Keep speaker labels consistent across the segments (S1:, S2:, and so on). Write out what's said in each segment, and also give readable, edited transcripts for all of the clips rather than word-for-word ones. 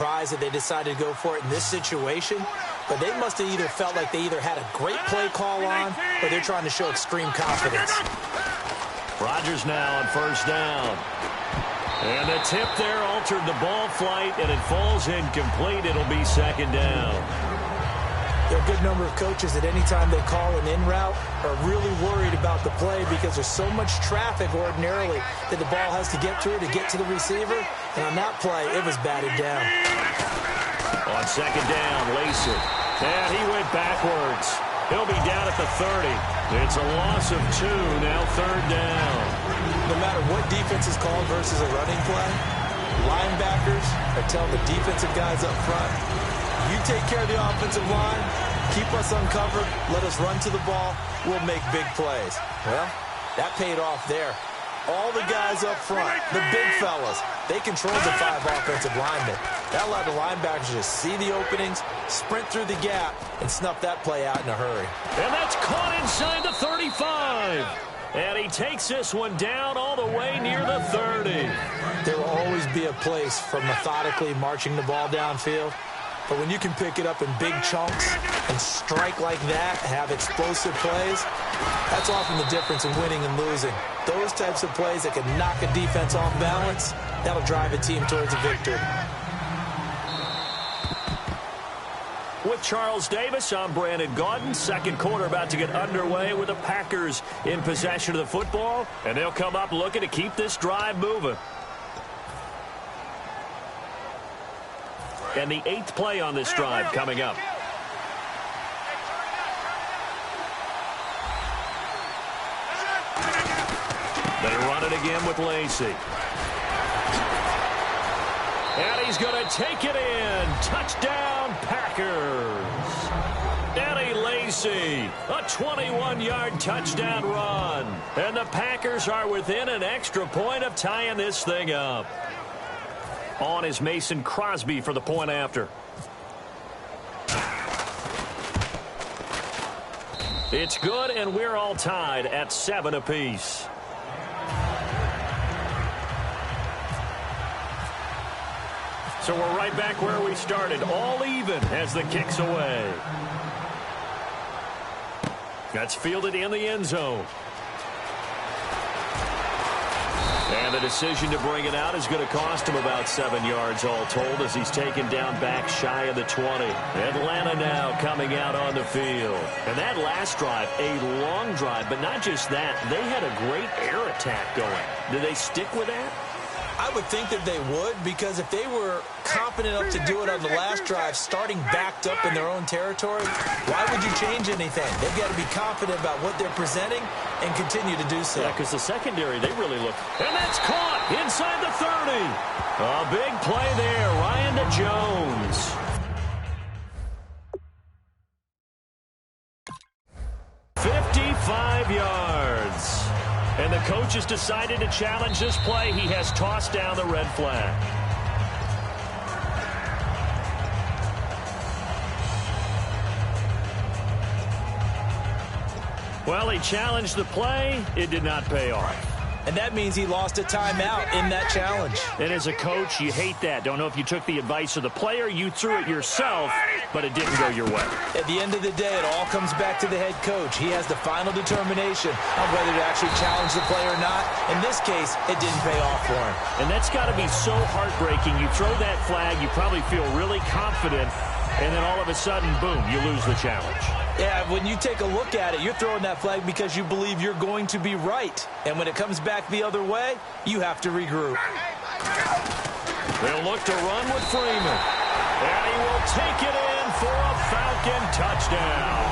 S1: Surprised that they decided to go for it in this situation, but they must have either felt like they either had a great play call on or they're trying to show extreme confidence.
S2: Rodgers now on first down. And the tip there altered the ball flight, and it falls incomplete. It'll be second down.
S1: There are a good number of coaches that any time they call an in route are really worried about the play because there's so much traffic ordinarily that the ball has to get through to get to the receiver. And on that play, it was batted down.
S2: On second down, Lacey. And he went backwards. He'll be down at the 30. It's a loss of 2, now third down.
S1: No matter what defense is called versus a running play, linebackers are telling the defensive guys up front, you take care of the offensive line, keep us uncovered, let us run to the ball, we'll make big plays. Well, that paid off there. All the guys up front, the big fellas, they controlled the 5 offensive linemen. That allowed the linebackers to see the openings, sprint through the gap, and snuff that play out in a hurry.
S2: And that's caught inside the 35. And he takes this one down all the way near the 30.
S1: There will always be a place for methodically marching the ball downfield. But when you can pick it up in big chunks and strike like that, have explosive plays, that's often the difference in winning and losing. Those types of plays that can knock a defense off balance, that'll drive a team towards a victory.
S2: With Charles Davis, I'm Brandon Gaudin. Second quarter about to get underway with the Packers in possession of the football. And they'll come up looking to keep this drive moving. And the 8th play on this drive coming up. They run it again with Lacey. And he's going to take it in. Touchdown, Packers. Eddie Lacey, a 21-yard touchdown run. And the Packers are within an extra point of tying this thing up. On is Mason Crosby for the point after. It's good, and we're all tied at 7 apiece. So we're right back where we started, all even as the kick's away. That's fielded in the end zone. And the decision to bring it out is going to cost him about 7 yards all told as he's taken down back shy of the 20. Atlanta now coming out on the field. And that last drive, a long drive, but not just that. They had a great air attack going. Do they stick with that?
S1: I would think that they would, because if they were confident enough to do it on the last drive, starting backed up in their own territory, why would you change anything? They've got to be confident about what they're presenting and continue to do so.
S2: Yeah, because the secondary, they really look. And that's caught inside the 30. A big play there, Ryan to Jones. "55 yards. And the coach has decided to challenge this play. He has tossed down the red flag. Well, he challenged the play. It did not pay off.
S1: And that means he lost a timeout in that challenge.
S2: And as a coach, you hate that. Don't know if you took the advice of the player, you threw it yourself, but it didn't go your way.
S1: At the end of the day, it all comes back to the head coach. He has the final determination on whether to actually challenge the play or not. In this case, it didn't pay off for him.
S2: And that's got to be so heartbreaking. You throw that flag, you probably feel really confident, and then all of a sudden, boom, you lose the challenge.
S1: Yeah, when you take a look at it, you're throwing that flag because you believe you're going to be right. And when it comes back the other way, you have to regroup.
S2: They'll look to run with Freeman. And he will take it in for a Falcon touchdown.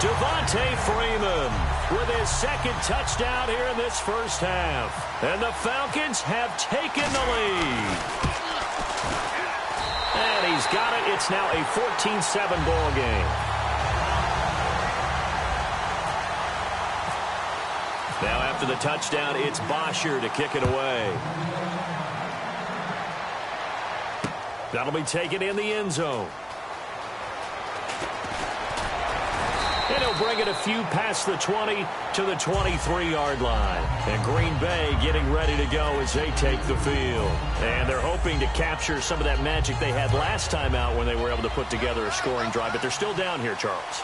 S2: Devontae Freeman with his second touchdown here in this first half. And the Falcons have taken the lead. And he's got it. It's now a 14-7 ball game. Now after the touchdown, it's Bosher to kick it away. That'll be taken in the end zone. And he'll They'll bring it a few past the 20 to the 23-yard line. And Green Bay getting ready to go as they take the field. And they're hoping to capture some of that magic they had last time out when they were able to put together a scoring drive. But they're still down here, Charles.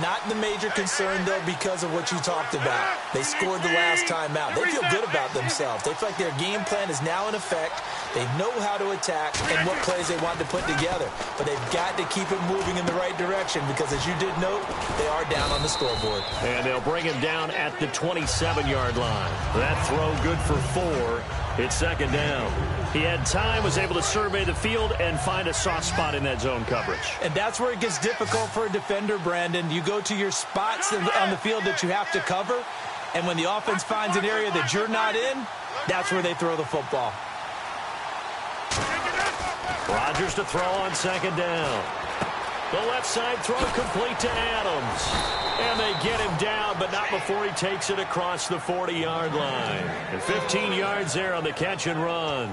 S1: Not the major concern, though, because of what you talked about. They scored the last time out. They feel good about themselves. They feel like their game plan is now in effect. They know how to attack and what plays they want to put together. But they've got to keep it moving in the right direction because, as you did note, they are down on the scoreboard.
S2: And they'll bring him down at the 27-yard line. That throw good for 4. It's second down. He had time, was able to survey the field and find a soft spot in that zone coverage.
S1: And that's where it gets difficult for a defender, Brandon. You go to your spots on the field that you have to cover, and when the offense finds an area that you're not in, that's where they throw the football.
S2: Rodgers to throw on second down. The left side throw complete to Adams. And they get him down, but not before he takes it across the 40-yard line. And 15 yards there on the catch and run.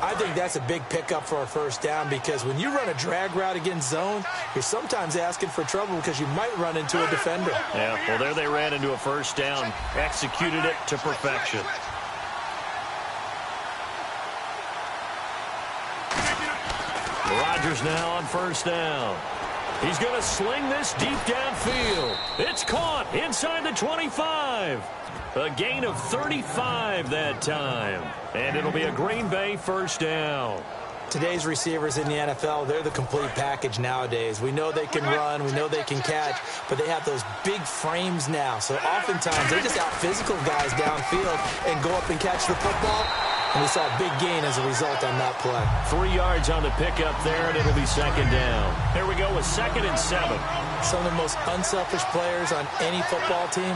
S1: I think that's a big pickup for a first down because when you run a drag route against zone, you're sometimes asking for trouble because you might run into a defender.
S2: Yeah, well, there they ran into a first down, executed it to perfection. Rodgers now on first down. He's going to sling this deep downfield. It's caught inside the 25. A gain of 35 that time. And it'll be a Green Bay first down.
S1: Today's receivers in the NFL, they're the complete package nowadays. We know they can run, we know they can catch, but they have those big frames now. So oftentimes they just out-physical guys downfield and go up and catch the football. And we saw a big gain as a result on that play.
S2: 3 yards on the pickup there, and it'll be second down. Here we go with 2nd and 7.
S1: Some of the most unselfish players on any football team,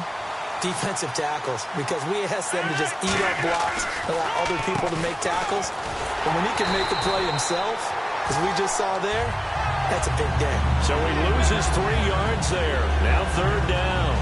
S1: defensive tackles, because we ask them to just eat up blocks, allow other people to make tackles. But when he can make the play himself, as we just saw there, that's a big day.
S2: So he loses 3 yards there. Now third down.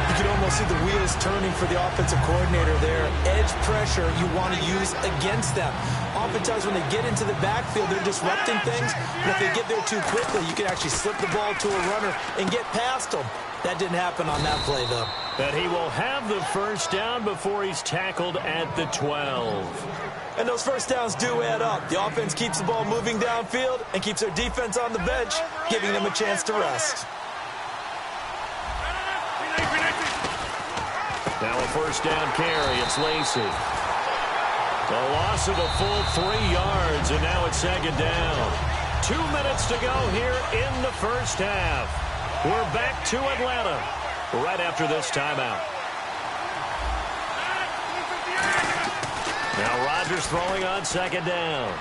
S1: You can almost see the wheels turning for the offensive coordinator there. Edge pressure you want to use against them. Oftentimes when they get into the backfield, they're disrupting things. But if they get there too quickly, you can actually slip the ball to a runner and get past them. That didn't happen on that play, though.
S2: But he will have the first down before he's tackled at the 12.
S1: And those first downs do add up. The offense keeps the ball moving downfield and keeps their defense on the bench, giving them a chance to rest.
S2: Now a first down carry. It's Lacy. The loss of a full 3 yards, and now it's second down. 2 minutes to go here in the first half. We're back to Atlanta right after this timeout. Now Rodgers throwing on second down.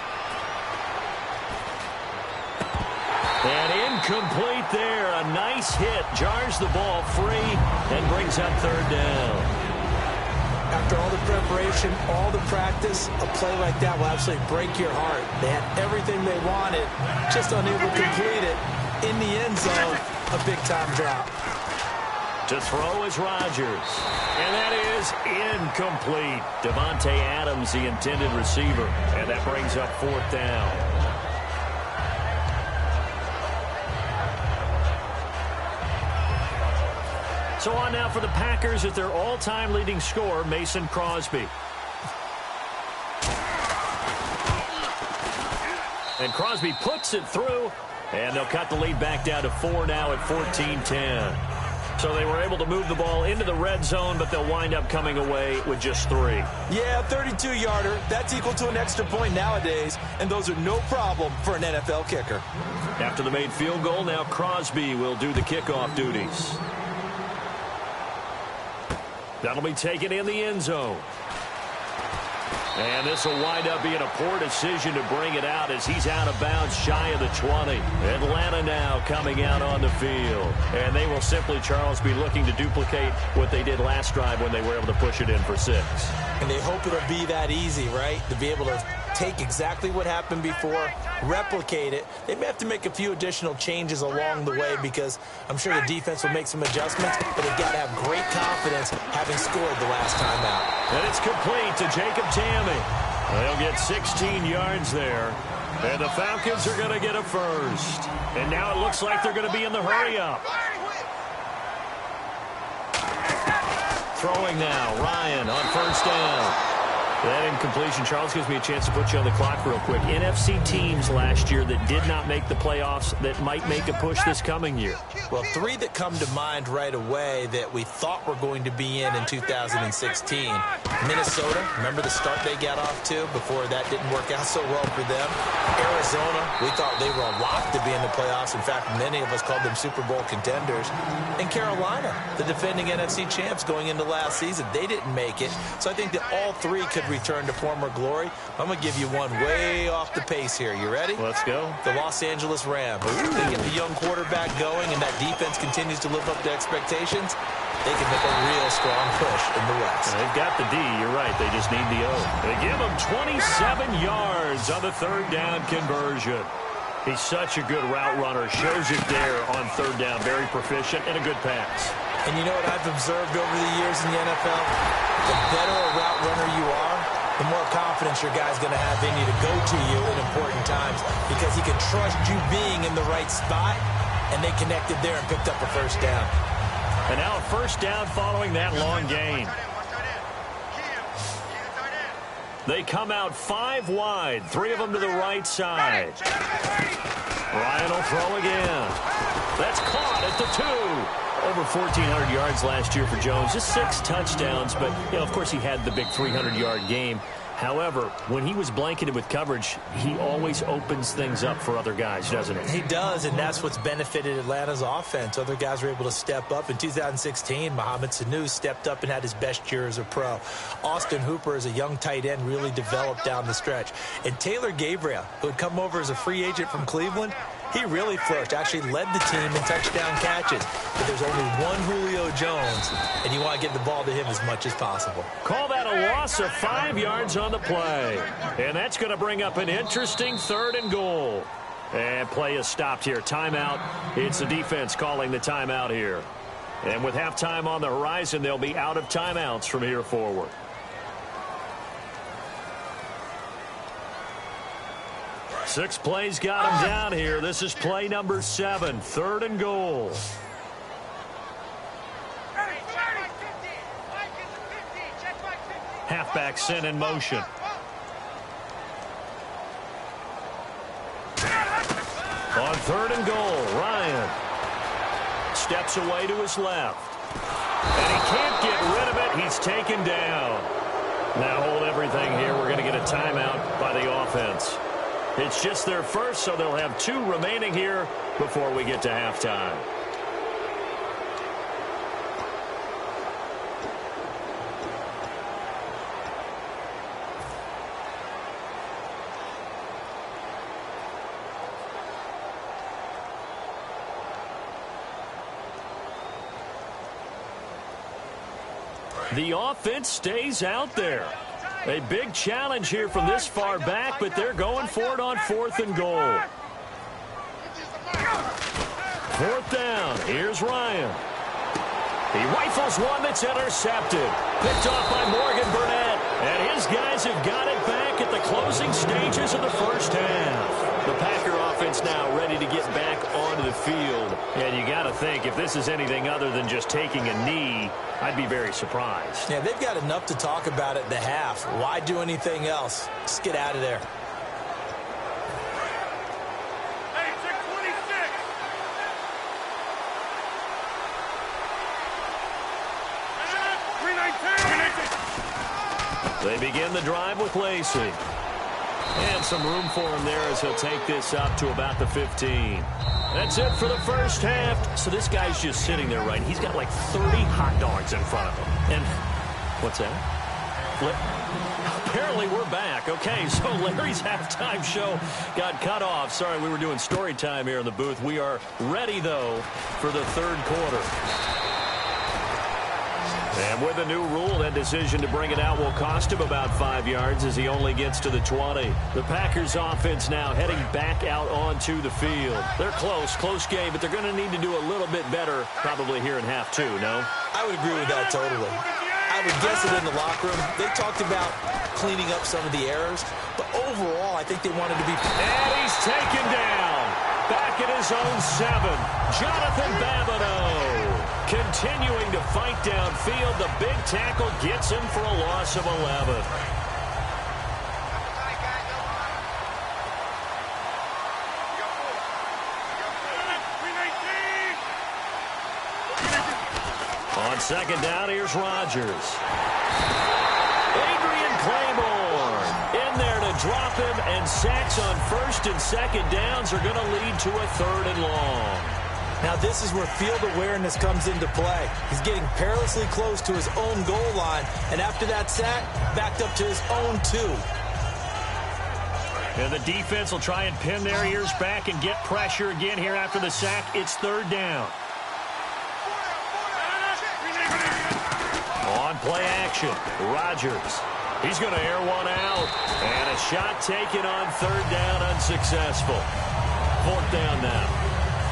S2: And incomplete there. A nice hit. Jars the ball free and brings up third down.
S1: After all the preparation, all the practice, a play like that will absolutely break your heart. They had everything they wanted, just unable to complete it. In the end zone, a big-time drop.
S2: To throw is Rodgers. And that is incomplete. Devontae Adams, the intended receiver. And that brings up fourth down. So on now for the Packers at their all-time leading scorer, Mason Crosby. And Crosby puts it through, and they'll cut the lead back down to 4 now at 14-10. So they were able to move the ball into the red zone, but they'll wind up coming away with just 3.
S1: Yeah, 32-yarder. That's equal to an extra point nowadays, and those are no problem for an NFL kicker.
S2: After the made field goal, now Crosby will do the kickoff duties. That'll be taken in the end zone. And this will wind up being a poor decision to bring it out as he's out of bounds shy of the 20. Atlanta now coming out on the field. And they will simply, Charles, be looking to duplicate what they did last drive when they were able to push it in for 6.
S1: And they hope it'll be that easy, right? To be able to take exactly what happened before, replicate it. They may have to make a few additional changes along the way because I'm sure the defense will make some adjustments, but they've got to have great confidence having scored the last time out.
S2: And it's complete to Jacob Tamme. They'll get 16 yards there. And the Falcons are going to get a first. And now it looks like they're going to be in the hurry-up. throwing now. Ryan on first down. That incompletion, Charles, gives me a chance to put you on the clock real quick. NFC teams last year that did not make the playoffs that might make a push this coming year.
S1: Well, three that come to mind right away that we thought were going to be in 2016. Minnesota, remember the start they got off to before that didn't work out so well for them. Arizona, we thought they were a lock to be in the playoffs. In fact, many of us called them Super Bowl contenders. And Carolina, the defending NFC champs going into last season, they didn't make it. So I think that all three could return to former glory. I'm going to give you one way off the pace here. You ready?
S2: Let's go.
S1: The Los Angeles Rams. They get the young quarterback going, and that defense continues to live up to expectations. They can make a real strong push in the West.
S2: They've got the D. You're right. They just need the O. They give him 27 yards on the third down conversion. He's such a good route runner. Shows it there on third down. Very proficient and a good pass.
S1: And you know what I've observed over the years in the NFL? The better a route runner you are, the more confidence your guy's going to have in you to go to you in important times because he can trust you being in the right spot, and they connected there and picked up a first down.
S2: And now a first down following that long gain. They come out 5 wide, 3 of them to the right side. Ryan will throw again. That's caught at the 2. Over 1,400 yards last year for Jones. Just 6 touchdowns, but, you know, of course he had the big 300-yard game. However, when he was blanketed with coverage, he always opens things up for other guys, doesn't he?
S1: He does, and that's what's benefited Atlanta's offense. Other guys were able to step up. In 2016, Mohamed Sanu stepped up and had his best year as a pro. Austin Hooper, as a young tight end, really developed down the stretch. And Taylor Gabriel, who had come over as a free agent from Cleveland, he really flourished, actually led the team in touchdown catches. But there's only one Julio Jones, and you want to get the ball to him as much as possible.
S2: Call that a loss of 5 yards on the play. And that's going to bring up an interesting 3rd and goal. And play is stopped here. Timeout. It's the defense calling the timeout here. And with halftime on the horizon, they'll be out of timeouts from here forward. Six plays got him down here. This is play number 7, 3rd and goal. Halfback sent in motion. On 3rd and goal, Ryan steps away to his left. And he can't get rid of it. He's taken down. Now hold everything here. We're going to get a timeout by the offense. It's just their first, so they'll have 2 remaining here before we get to halftime. The offense stays out there. A big challenge here from this far back, but they're going for it on 4th and goal. 4th down. Here's Ryan. He rifles one that's intercepted. Picked off by Morgan Burnett. And his guys have got it back at the closing stages of the first half. The Packer offense now ready to get back onto the field. And you got to think, if this is anything other than just taking a knee, I'd be very surprised.
S1: Yeah, they've got enough to talk about at the half. Why do anything else? Just get out of there.
S2: They begin the drive with Lacey. And some room for him there as he'll take this up to about the 15. That's it for the first half. So this guy's just sitting there, right? He's got like 30 hot dogs in front of him. And what's that? Flip. Apparently we're back. Okay, so Larry's halftime show got cut off. Sorry, we were doing story time here in the booth. We are ready, though, for the 3rd quarter. And with a new rule, that decision to bring it out will cost him about 5 yards as he only gets to the 20. The Packers offense now heading back out onto the field. They're close game, but they're going to need to do a little bit better probably here in half 2, no?
S1: I would agree with that totally. I would guess it in the locker room. They talked about cleaning up some of the errors, but overall, I think they wanted to be...
S2: And he's taken down. Back at his own 7. Jonathan Babineau. Continuing to fight downfield, the big tackle gets him for a loss of 11. On second down, here's Rodgers. Adrian Claiborne in there to drop him, and sacks on first and second downs are going to lead to a 3rd and long.
S1: Now this is where field awareness comes into play. He's getting perilously close to his own goal line, and after that sack, backed up to his own 2.
S2: And the defense will try and pin their ears back and get pressure again here after the sack. It's 3rd down. On play action, Rodgers. He's going to air one out. And a shot taken on 3rd down, unsuccessful. 4th down now.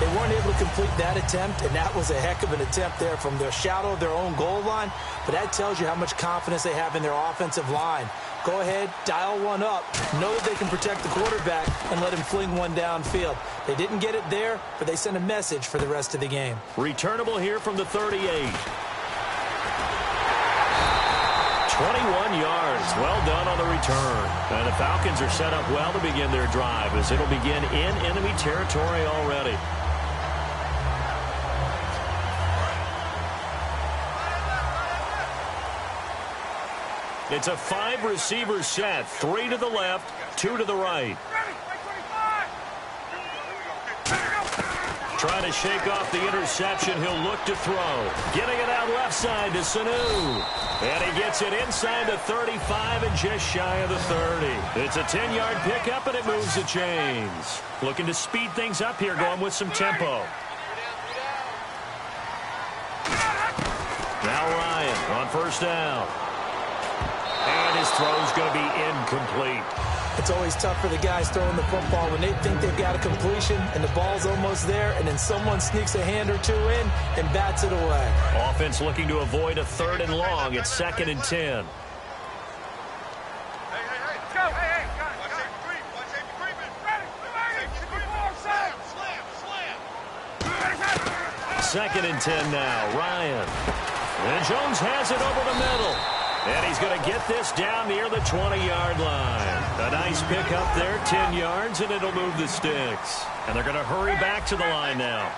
S1: They weren't able to complete that attempt, and that was a heck of an attempt there from the shadow of their own goal line. But that tells you how much confidence they have in their offensive line. Go ahead, dial one up. Know that they can protect the quarterback and let him fling one downfield. They didn't get it there, but they sent a message for the rest of the game.
S2: Returnable here from the 38. 21 yards. Well done on the return. And the Falcons are set up well to begin their drive, as it'll begin in enemy territory already. It's a 5-receiver set. 3 to the left, 2 to the right. Trying to shake off the interception. He'll look to throw. Getting it out left side to Sanu. And he gets it inside the 35 and just shy of the 30. It's a 10-yard pickup, and it moves the chains. Looking to speed things up here, going with some tempo. Now Ryan on first down. And his throw's going to be incomplete.
S1: It's always tough for the guys throwing the football when they think they've got a completion and the ball's almost there, and then someone sneaks a hand or 2 in and bats it away.
S2: Offense looking to avoid a 3rd and long. It's 2nd and 10. Second and 10 now. Ryan. And Jones has it over the middle. And he's going to get this down near the 20-yard line. A nice pick up there, 10 yards, and it'll move the sticks. And they're going to hurry back to the line now.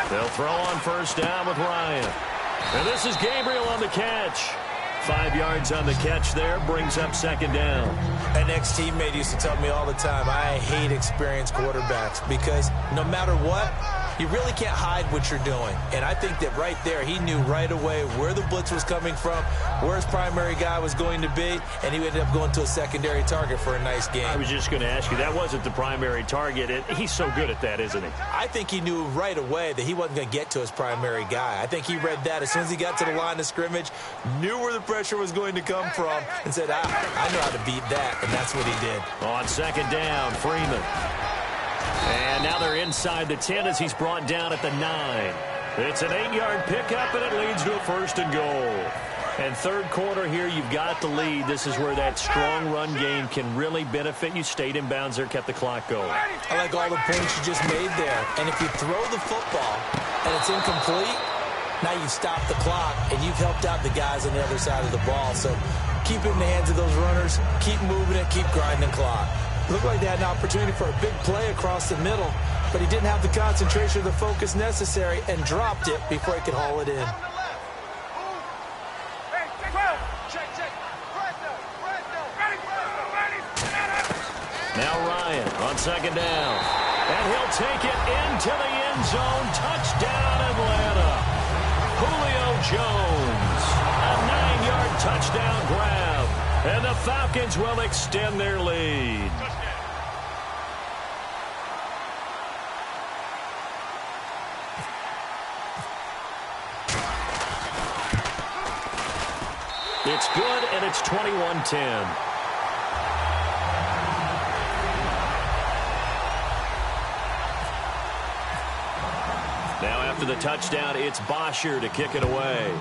S2: They'll throw on first down with Ryan. And this is Gabriel on the catch. 5 yards on the catch there, brings up second down.
S1: An ex-teammate used to tell me all the time, I hate experienced quarterbacks because no matter what, you really can't hide what you're doing. And I think that right there, he knew right away where the blitz was coming from, where his primary guy was going to be, and he ended up going to a secondary target for a nice game.
S2: I was just going to ask you, that wasn't the primary target. He's so good at that, isn't he?
S1: I think he knew right away that he wasn't going to get to his primary guy. I think he read that as soon as he got to the line of scrimmage, knew where the pressure was going to come from, and said, I know how to beat that, and that's what he did.
S2: On second down, Freeman. And now they're inside the 10 as he's brought down at the 9. It's an 8-yard pickup, and it leads to a 1st and goal. And third quarter here, you've got the lead. This is where that strong run game can really benefit you. Stayed in bounds there, kept the clock going.
S1: I like all the points you just made there. And if you throw the football and it's incomplete, now you've stopped the clock, and you've helped out the guys on the other side of the ball. So keep it in the hands of those runners. Keep moving it. Keep grinding clock. Looked like they had an opportunity for a big play across the middle, but he didn't have the concentration or the focus necessary and dropped it before he could haul it in.
S2: Now Ryan on second down. And he'll take it into the end zone. Touchdown, Atlanta. Julio Jones. A 9-yard touchdown grab. And the Falcons will extend their lead. It's good, and it's 21-10. Now after the touchdown, it's Bosher to kick it away.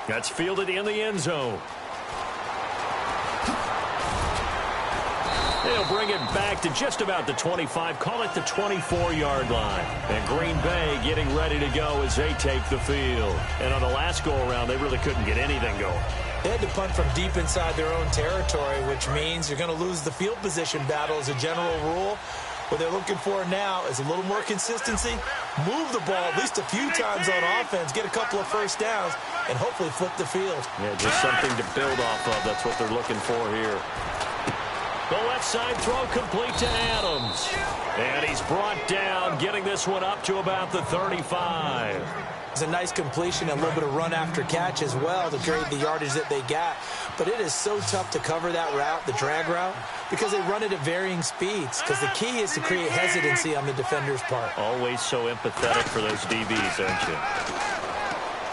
S2: That's fielded in the end zone. They'll bring it back to just about the 25, call it the 24-yard line. And Green Bay getting ready to go as they take the field. And on the last go-around, they really couldn't get anything going.
S1: They had to punt from deep inside their own territory, which means you're going to lose the field position battle as a general rule. What they're looking for now is a little more consistency, move the ball at least a few times on offense, get a couple of first downs, and hopefully flip the field.
S2: Yeah, just something to build off of. That's what they're looking for here. The left side throw complete to Adams. And he's brought down, getting this one up to about the 35.
S1: It's a nice completion, a little bit of run after catch as well to grade the yardage that they got. But it is so tough to cover that route, the drag route, because they run it at varying speeds. Because the key is to create hesitancy on the defender's part.
S2: Always so empathetic for those DBs, aren't you?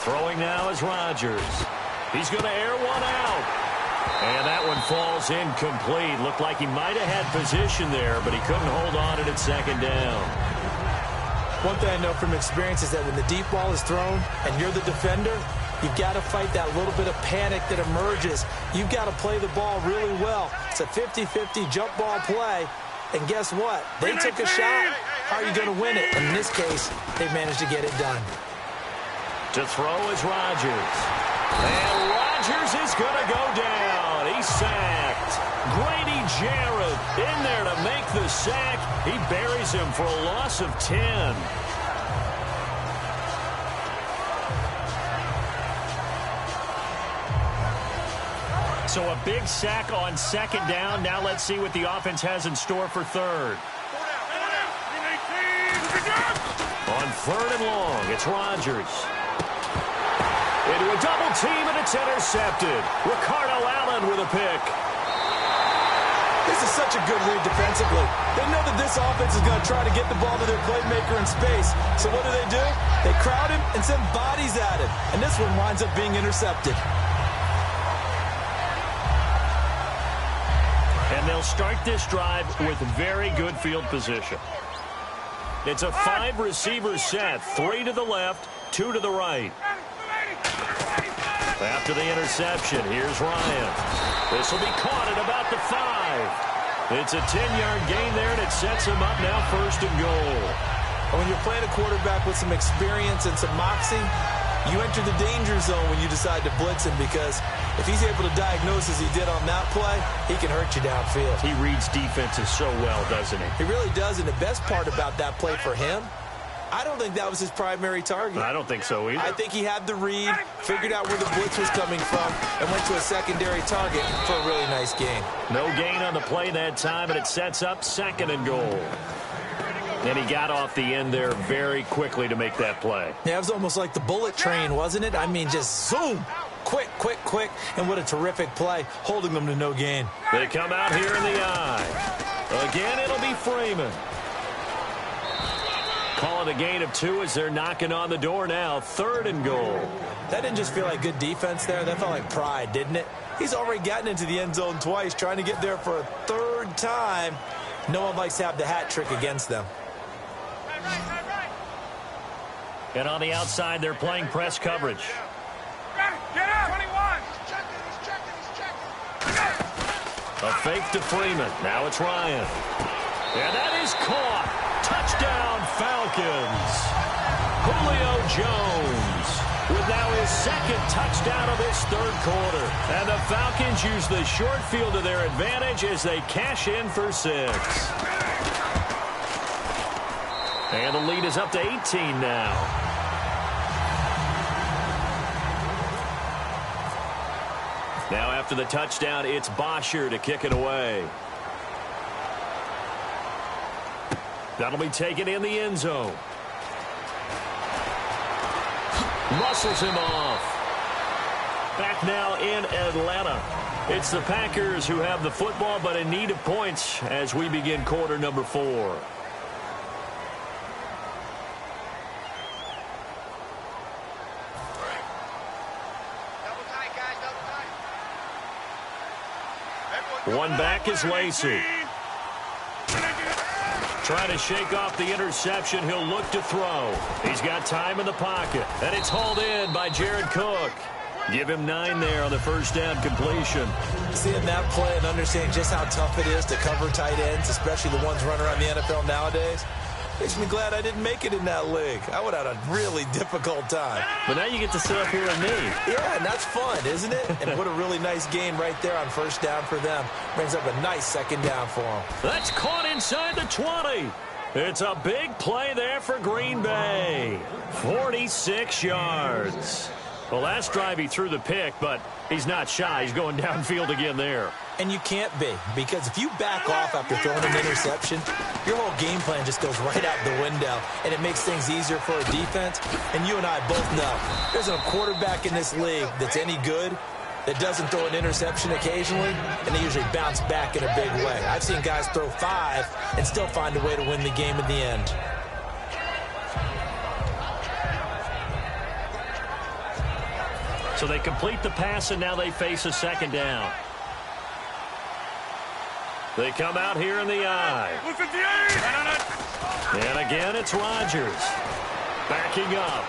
S2: Throwing now is Rodgers. He's going to air one out. And that one falls incomplete. Looked like he might have had position there, but he couldn't hold on to it at second down.
S1: One thing I know from experience is that when the deep ball is thrown and you're the defender, you've got to fight that little bit of panic that emerges. You've got to play the ball really well. It's a 50-50 jump ball play. And guess what? They took a shot. How are you going to win it? And in this case, they managed to get it done.
S2: To throw is Rodgers. And Rodgers is going to go down. He's sacked. Grady Jarrett in there to make the sack. He buries him for a loss of 10. So a big sack on second down. Now let's see what the offense has in store for third. On third and long, it's Rodgers. Into a double team, and it's intercepted. Ricardo Allen with a pick.
S1: This is such a good read defensively. They know that this offense is going to try to get the ball to their playmaker in space. So what do? They crowd him and send bodies at him. And this one winds up being intercepted.
S2: And they'll start this drive with very good field position. It's a 5-receiver set. 3 to the left, 2 to the right. After the interception, here's Ryan. This will be caught at about the 5. It's a 10-yard gain there, and it sets him up now first and goal.
S1: And when you're playing a quarterback with some experience and some moxie, you enter the danger zone when you decide to blitz him, because if he's able to diagnose as he did on that play, he can hurt you downfield.
S2: He reads defenses so well, doesn't he?
S1: He really does, and the best part about that play for him, I don't think that was his primary target.
S2: I don't think so either.
S1: I think he had the read, figured out where the blitz was coming from, and went to a secondary target for a really nice gain.
S2: No gain on the play that time, and it sets up second and goal. And he got off the end there very quickly to make that play.
S1: Yeah, it was almost like the bullet train, wasn't it? I mean, just zoom. Quick, quick, quick. And what a terrific play, holding them to no gain.
S2: They come out here in the eye. Again, it'll be Freeman. Call it a gain of 2 as they're knocking on the door now. Third and goal.
S1: That didn't just feel like good defense there. That felt like pride, didn't it? He's already gotten into the end zone twice, trying to get there for a third time. No one likes to have the hat trick against them.
S2: And on the outside, they're playing press coverage.
S3: Get up! 21!
S2: A fake to Freeman. Now it's Ryan. And that is caught. Touchdown, Falcons. Julio Jones with now his second touchdown of this third quarter. And the Falcons use the short field to their advantage as they cash in for 6. And the lead is up to 18 now. Now after the touchdown, it's Bosher to kick it away. That'll be taken in the end zone. Muscles him off. Back now in Atlanta. It's the Packers who have the football, but in need of points as we begin quarter number 4. One back is Lacey. Trying to shake off the interception. He'll look to throw. He's got time in the pocket. And it's hauled in by Jared Cook. Give him 9 there on the first down completion.
S1: Seeing that play and understanding just how tough it is to cover tight ends, especially the ones running around the NFL nowadays, makes me glad I didn't make it in that league. I would have had a really difficult time.
S2: But now you get to sit up here with me.
S1: Yeah, and that's fun, isn't it? And what a really nice game right there on first down for them. Brings up a nice second down for them.
S2: That's caught inside the 20. It's a big play there for Green Bay. 46 yards. Well, last drive he threw the pick, but he's not shy. He's going downfield again there.
S1: And you can't be, because if you back off after throwing an interception, your whole game plan just goes right out the window, and it makes things easier for a defense. And you and I both know there's a quarterback in this league that's any good that doesn't throw an interception occasionally, and they usually bounce back in a big way. I've seen guys throw 5 and still find a way to win the game at the end.
S2: So they complete the pass, and now they face a second down. They come out here in the eye. And again, it's Rodgers. Backing up.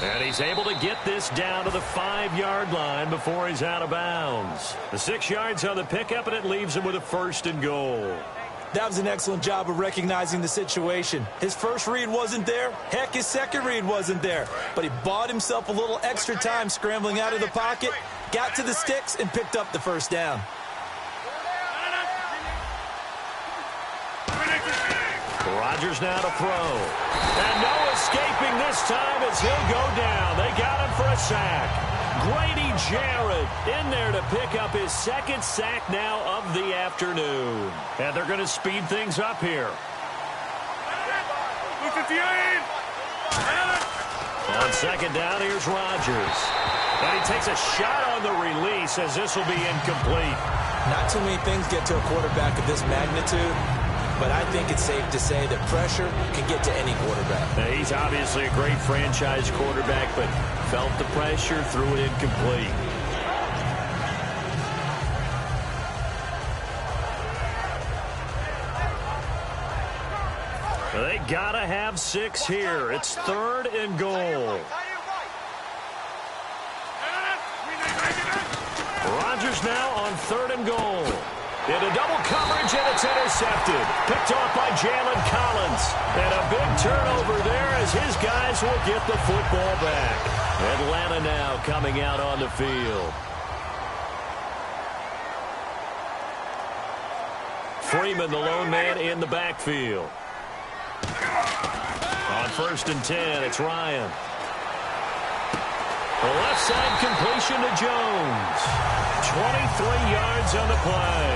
S2: And he's able to get this down to the 5-yard line before he's out of bounds. The 6 yards on the pickup, and it leaves him with a 1st and goal.
S1: That was an excellent job of recognizing the situation. His first read wasn't there. Heck, his second read wasn't there. But he bought himself a little extra time scrambling out of the pocket, got to the sticks, and picked up the first down.
S2: Rodgers now to throw. And no escaping this time as he'll go down. They got him for a sack. Grady Jarrett in there to pick up his 2nd sack now of the afternoon. And they're going to speed things up here. On second down, here's Rodgers. And he takes a shot on the release as this will be incomplete.
S1: Not too many things get to a quarterback of this magnitude, but I think it's safe to say that pressure can get to any quarterback.
S2: Now, he's obviously a great franchise quarterback, but felt the pressure, threw it incomplete. They gotta have 6 here. It's 3rd and goal. Rodgers now on 3rd and goal. Into double coverage, and it's intercepted. Picked off by Jalen Collins. And a big turnover there as his guys will get the football back. Atlanta now coming out on the field. Freeman, the lone man in the backfield. On 1st and 10, it's Ryan. The left side completion to Jones. 23 yards on the play.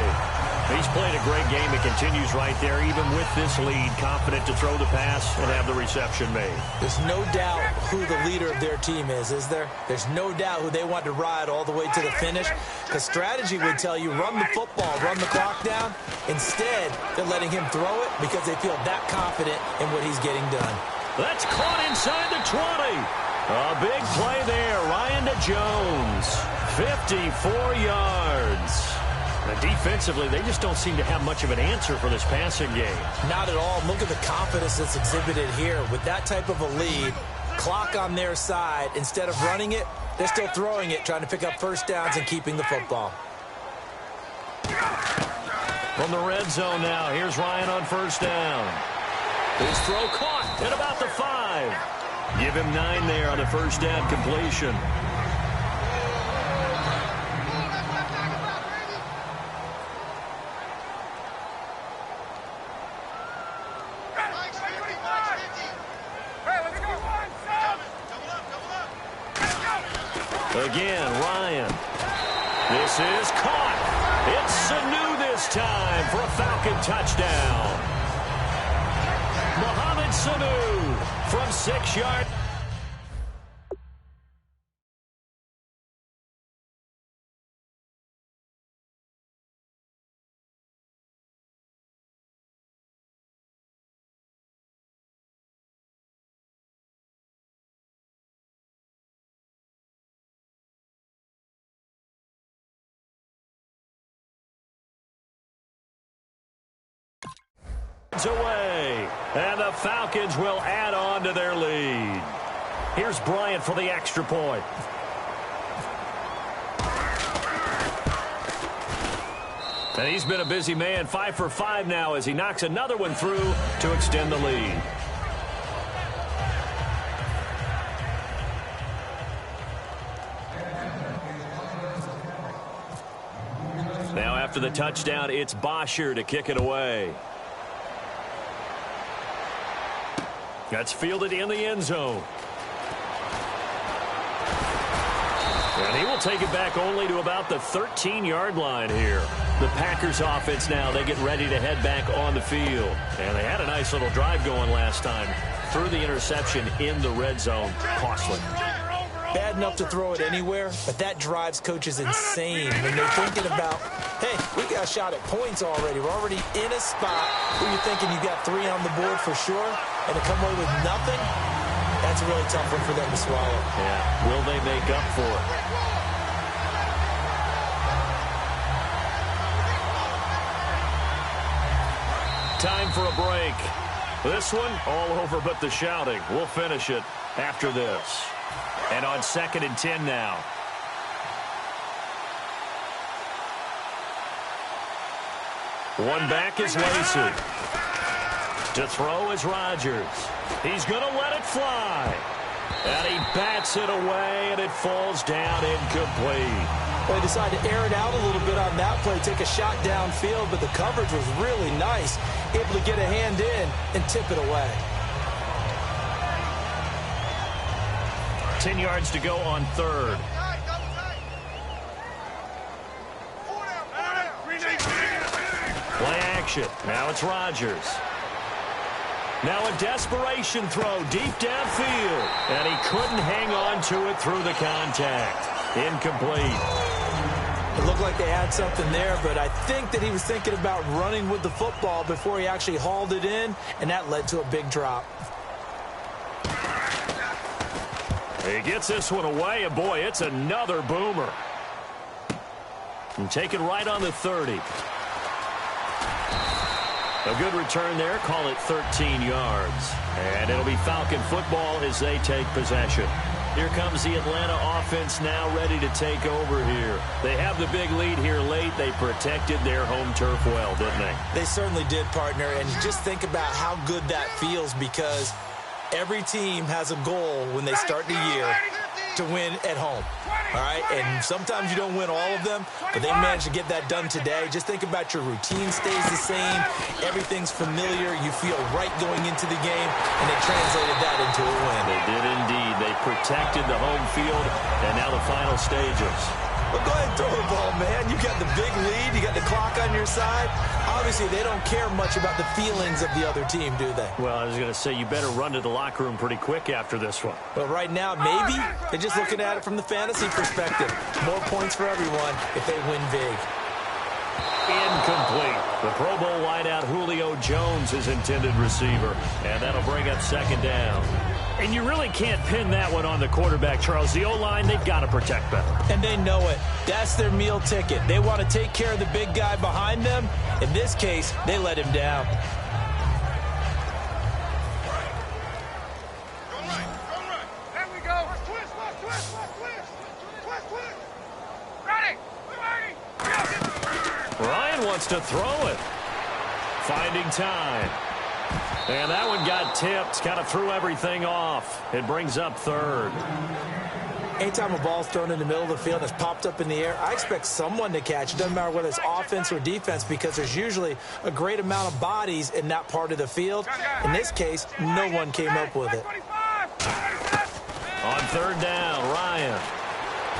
S2: He's played a great game. It continues right there, even with this lead. Confident to throw the pass and have the reception made.
S1: There's no doubt who the leader of their team is there? There's no doubt who they want to ride all the way to the finish. Because strategy would tell you, run the football, run the clock down. Instead, they're letting him throw it because they feel that confident in what he's getting done.
S2: That's caught inside the 20. A big play there. Ryan to Jones. 54 yards. Now, defensively, they just don't seem to have much of an answer for this passing game.
S1: Not at all. Look at the confidence that's exhibited here. With that type of a lead, clock on their side, instead of running it, they're still throwing it, trying to pick up first downs and keeping the football.
S2: From the red zone now, here's Ryan on 1st down. His throw caught at about the 5. Give him 9 there on the 1st down completion. Again, Ryan. This is caught. It's Sanu this time for a Falcon touchdown. Mohamed Sanu from 6 yards. Away, and the Falcons will add on to their lead. Here's Bryant for the extra point. And he's been a busy man, 5 for 5 now as he knocks another one through to extend the lead. Now after the touchdown, it's Bosher to kick it away. That's fielded in the end zone. And he will take it back only to about the 13-yard line here. The Packers offense now, they get ready to head back on the field. And they had a nice little drive going last time. Threw the interception in the red zone. Costly.
S1: Bad enough to throw it anywhere, but that drives coaches insane when they're thinking about, hey, we got a shot at points already. We're already in a spot where you're thinking you got 3 on the board for sure, and to come away with nothing, that's a really tough one for them to swallow.
S2: Yeah, will they make up for it? Time for a break. This one, all over but the shouting. We'll finish it after this. And on 2nd and 10 now. One back is Lacey. To throw is Rodgers. He's going to let it fly. And he bats it away, and it falls down incomplete.
S1: They decided to air it out a little bit on that play, take a shot downfield, but the coverage was really nice. Able to get a hand in and tip it away.
S2: 10 yards to go on 3rd. Play action. Now it's Rodgers. Now a desperation throw deep downfield. And he couldn't hang on to it through the contact. Incomplete.
S1: It looked like they had something there, but I think that he was thinking about running with the football before he actually hauled it in, and that led to a big drop.
S2: He gets this one away, and boy, it's another boomer. And taken right on the 30. A good return there, call it 13 yards. And it'll be Falcon football as they take possession. Here comes the Atlanta offense now ready to take over here. They have the big lead here late. They protected their home turf well, didn't they?
S1: They certainly did, partner. And just think about how good that feels, because every team has a goal when they start the year to win at home. All right, and sometimes you don't win all of them, but they managed to get that done today. Just think about your routine stays the same. Everything's familiar. You feel right going into the game, and they translated that into a win.
S2: They did indeed. They protected the home field, and now the final stages.
S1: Well, go ahead and throw the ball, man. You got the big lead. You got the clock on your side. Obviously, they don't care much about the feelings of the other team, do they?
S2: Well, I was going to say, you better run to the locker room pretty quick after this one.
S1: Well, right now, maybe they're just looking at it from the fantasy perspective. More points for everyone if they win big.
S2: Incomplete. The Pro Bowl wideout Julio Jones is intended receiver, and that'll bring up 2nd down. And you really can't pin that one on the quarterback, Charles. The O-line, they've got to protect better.
S1: And they know it. That's their meal ticket. They want to take care of the big guy behind them. In this case, they let him down.
S3: There we go. Twist. Ready.
S2: Ryan wants to throw it. Finding time. And that one got tipped. Kind of threw everything off. It brings up 3rd.
S1: Anytime a ball's thrown in the middle of the field and it's popped up in the air, I expect someone to catch it. Doesn't matter whether it's offense or defense, because there's usually a great amount of bodies in that part of the field. In this case, no one came up with it.
S2: On 3rd down, Ryan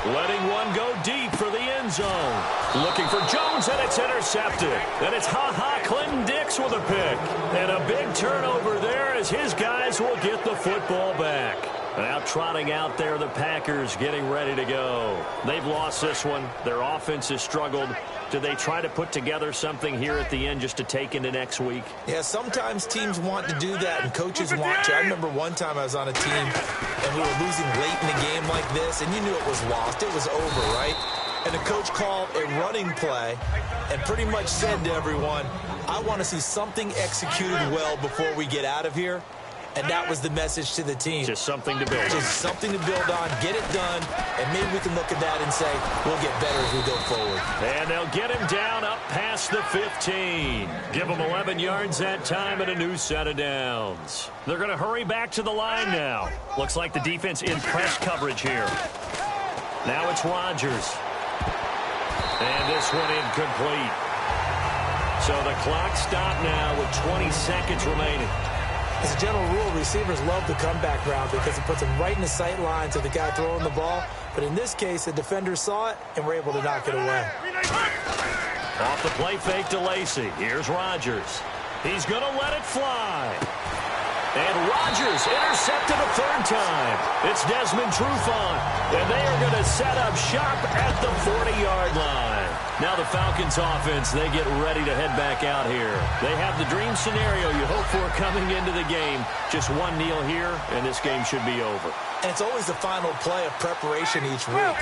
S2: letting one go deep for the end zone. Looking for Jones, and it's intercepted. And it's Clinton Dix with a pick. And a big turnover there as his guys will get the football back. Now trotting out there, the Packers getting ready to go. They've lost this one. Their offense has struggled. Do they try to put together something here at the end just to take into next week?
S1: Yeah, sometimes teams want to do that, and coaches want to. I remember one time I was on a team, and we were losing late in the game like this, and you knew it was lost. It was over, right? And the coach called a running play and pretty much said to everyone, I want to see something executed well before we get out of here. and that was the message to the team.
S2: Just something to build on.
S1: Just something to build on, get it done, and maybe we can look at that and say, we'll get better as we go forward.
S2: And they'll get him down up past the 15. Give him 11 yards that time and a new set of downs. They're going to hurry back to the line now. Looks like the defense in press coverage here. Now it's Rodgers. And this one incomplete. So the clock stopped now with 20 seconds remaining.
S1: As a general rule, receivers love the comeback route because it puts them right in the sight line to the guy throwing the ball. But in this case, the defender saw it and were able to knock it away.
S2: Off the play fake to Lacy. Here's Rodgers. He's going to let it fly. And Rodgers intercepted a third time. It's Desmond Trufant. And they are going to set up shop at the 40-yard line. Now the Falcons offense, they get ready to head back out here. They have the dream scenario you hope for coming into the game. Just one kneel here, and this game should be over.
S1: And it's always the final play of preparation each week.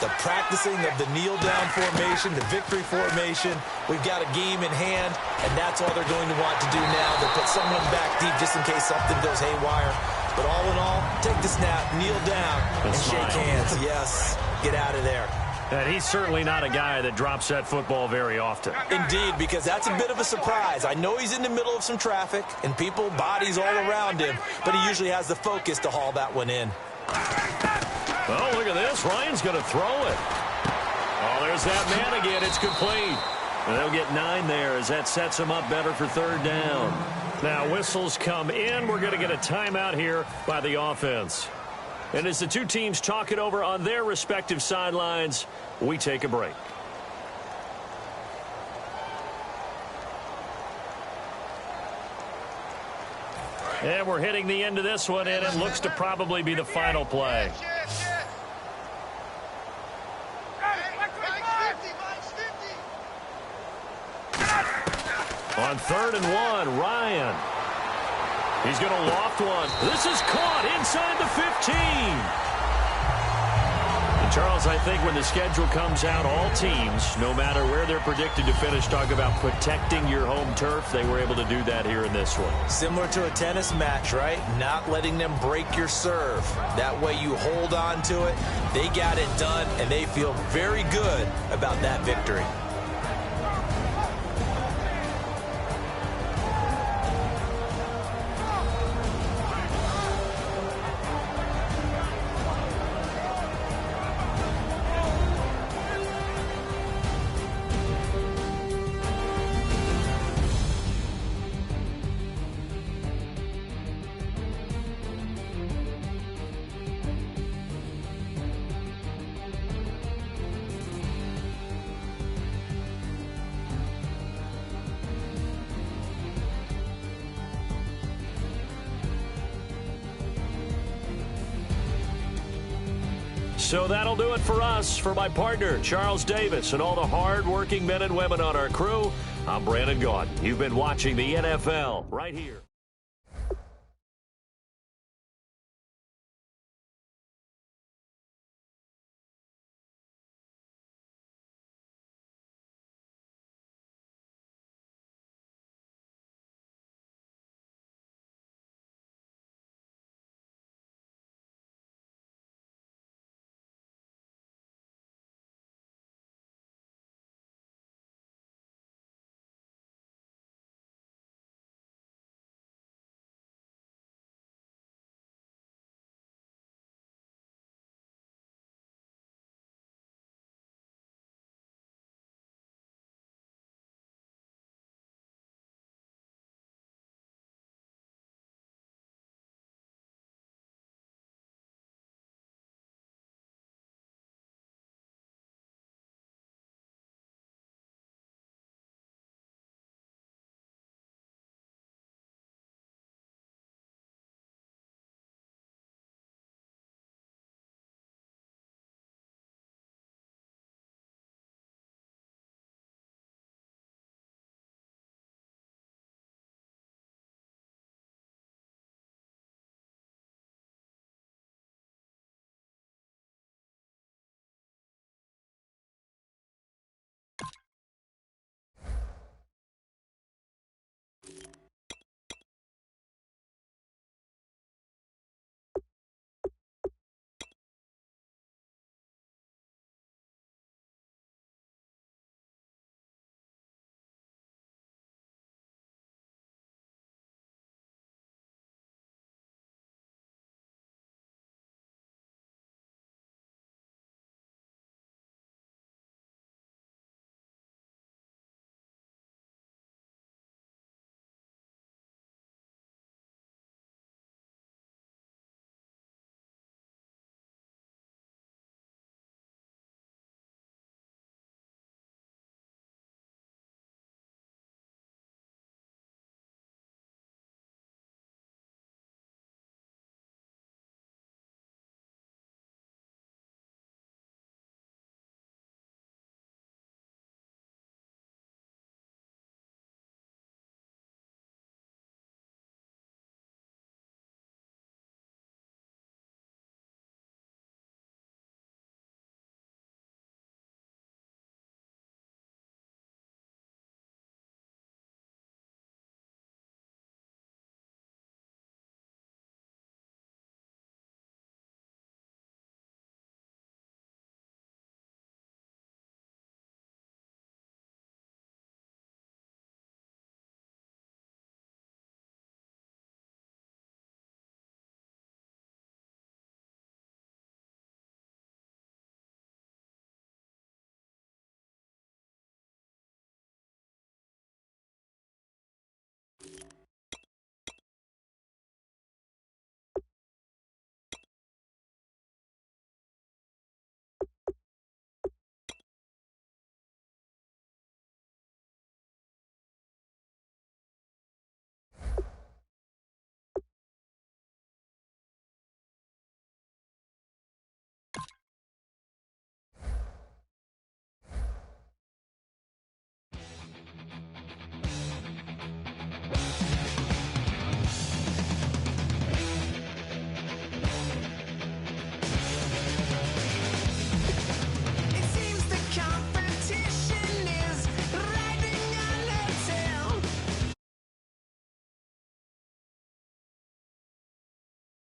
S1: The practicing of the kneel-down formation, the victory formation. We've got a game in hand, and that's all they're going to want to do now. They'll put someone back deep just in case something goes haywire. But all in all, take the snap, kneel down, and shake hands. Yes, get out of there.
S2: And he's certainly not a guy that drops that football very often.
S1: Indeed, because that's a bit of a surprise. I know he's in the middle of some traffic and people, bodies all around him, but he usually has the focus to haul that one in.
S2: Oh, look at this. Ryan's going to throw it. Oh, there's that man again. It's complete. And they'll get 9 there as that sets him up better for third down. Now, whistles come in. We're going to get a timeout here by the offense. And as the two teams talk it over on their respective sidelines, we take a break. And we're hitting the end of this one, and it looks to probably be the final play. On 3rd and 1, Ryan. He's going to loft one. This is caught inside the 15. And Charles, I think when the schedule comes out, all teams, no matter where they're predicted to finish, talk about protecting your home turf. They were able to do that here in this one.
S1: Similar to a tennis match, right? Not letting them break your serve. That way you hold on to it. They got it done, and they feel very good about that victory.
S2: So that'll do it for us. For my partner, Charles Davis, and all the hard-working men and women on our crew, I'm Brandon Gaudin. You've been watching the NFL right here.